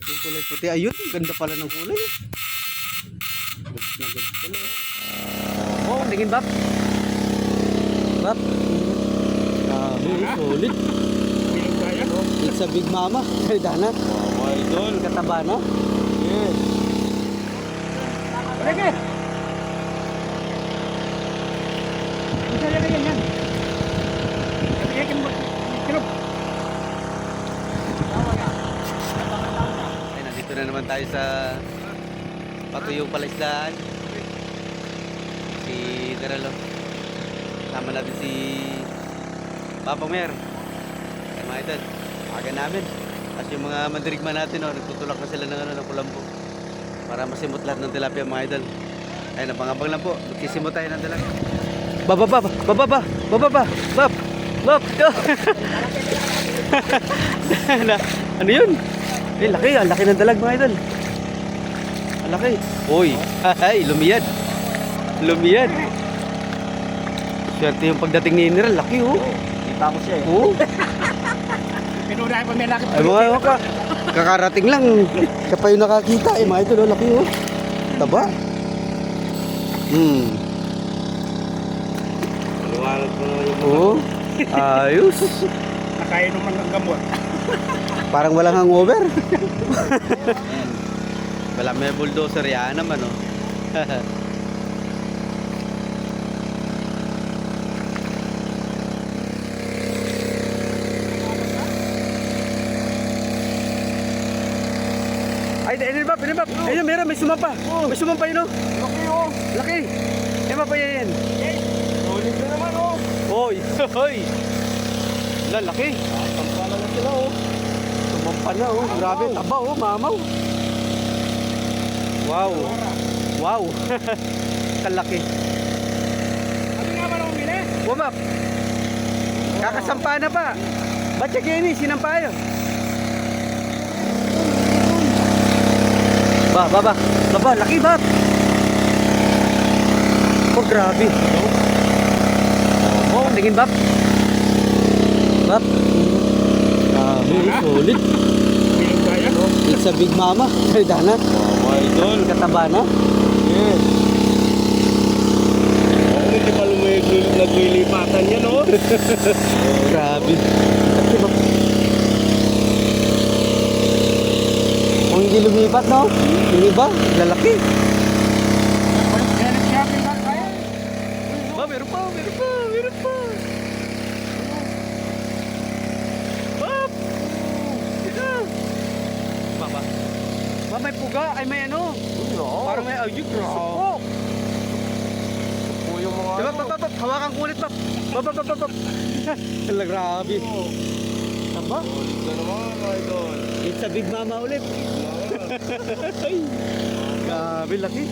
Yung kulay puti. Ayun, ganda pala ng kulay. Goods na goods pala. Oh, tingin Bap. Bap. Solid. It's a big mama. Dana. Oh, idol. Kataba na. Yes. Sige. Isa lang yan. Ay, nandito na naman tayo sa Patuyong Palaisdaan. Si Daralo. Tama natin si Papa Mer. Ay, mga idol. Aga namin. Tapos yung mga mandirigma natin, oh, nagtutulak na sila ng kulambo. Para masimot lahat ng tilapia, mga idol. Ay, napangabang lang po. Magsisimot tayo ng tilapia. Bababa! Bababa! Bababa! Bab! Bab! Ano yun? Eh, laki. Ang laki ng dalag, mga idol. Ang laki. Uy! Ay, lumiyad. Lumiyad. Swerte yung pagdating ni Inira. Laki, oh. Kita ko siya eh. Oo. Pinunahin pa may lakit. Ay, mga kakarating lang. Siya pa yung nakakita. Eh, mga idol, oh. Laki, oh. Taba. Maluwalag ko naman yung Oo. Ayos. Nakainom man ng gamot. Parang walang hangover. Wala, may bulldozer yan naman, oh. Ay, inibap. Ayun, meron, may sumapa. May sumapa yun, oh. laki oh. Laki. Ano pa yan? Solid na naman oh. Hoy, hoy. Laki. Tampala na sila oh. Sumampa na, oh. Grabe, taba, oh, mamaw. Wow. Wow. Kalaki. Ano nga ba na umili? Wabak. Kakasampa na pa. Ba't siya kini? Sinampa yun. Baba. Laki, Bab. Oh, grabe. Oh, tingin, Bab. Bab. Grabe, solid. Piling kaya? It's a big mama. Dana. Oh, idol. Kataba na. Yes. Ako hindi pa naglilipatan yan oh. Grabe. Laki, Bab. Kung hindi lumipat, no? Hindi ba? Lalaki. Meron siya piling kaya? Ba, meron pa. Bab! Ika! Baba. Ba, may puga. Ay, may ano. Parang may ayun. Supo. Po yung mga Diba, ano. bab. Hawakan ko ulit, bab. Bab. Hala, grabe. Aba, Solid na naman idol. it's a big mama ulit. Ay, grabe, laki.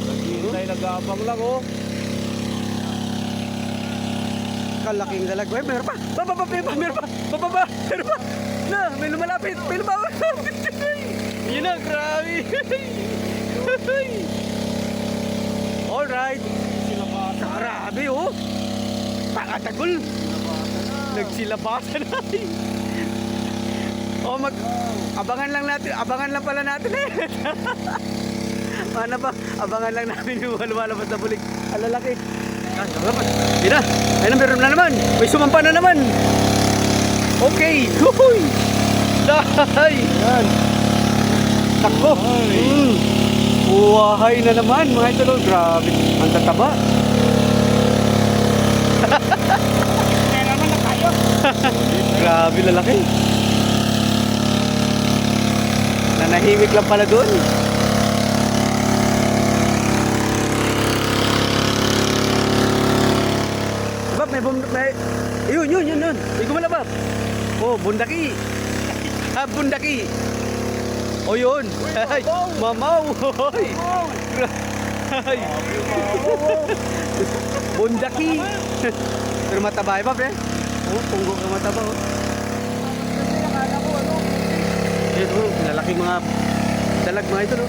Naghihintay, nag-aabang lang oh. Kalaking dalag. Ay, meron pa. Meron pa. Na, may lumalapit. Yun na, grabe. Alright. Grabe, oh. Pakatagol. Nagsilabasan natin. Oh, abangan lang pala natin eh. Ano ba? Abangan lang namin yung lumalabas na bulig. Alalaki. Yun na. Ayun na, meron na naman. May sumampa na naman. Okay. Huhuy. Dahay. Yan. Takbo. Buhay na naman mga ito. Grabe. Ang tataba. Kaya naman na tayo. Grabe, lalaki. Nanahimik lang pala doon. Bab, may yun. Hindi ko malabab. Oh, bundaki. Bundaki. Oh, yun. Ay, mamaw. Hoy. Ay. Bundaki. Pero mataba eh, Bab eh. Oh, tunggo ka mataba oh. Ayun oh, lalaki mga dalag mga ito no.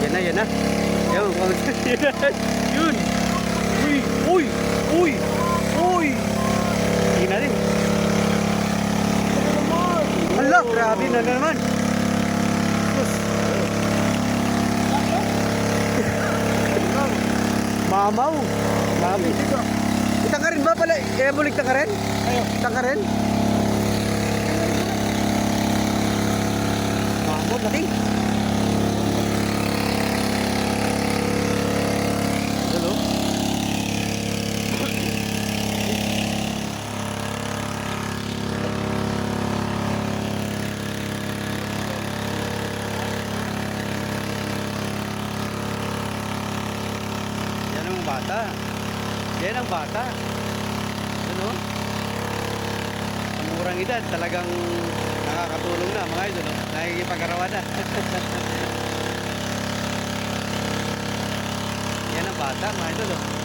Yan na. Yun. Uy. Tingnan natin. Grabe na naman. Sus. Mamaw. Grabe. Itang ka rin ba pala? Bulik ka rin? Ayo. Itang ka rin? Mamaw, laki. Hello? Yan ang bata. Yan ang bata. Ano? Ang murang edad, talagang nakakatulong na mga idol. Nakikipag-arawan na. Yan ang bata mga idol.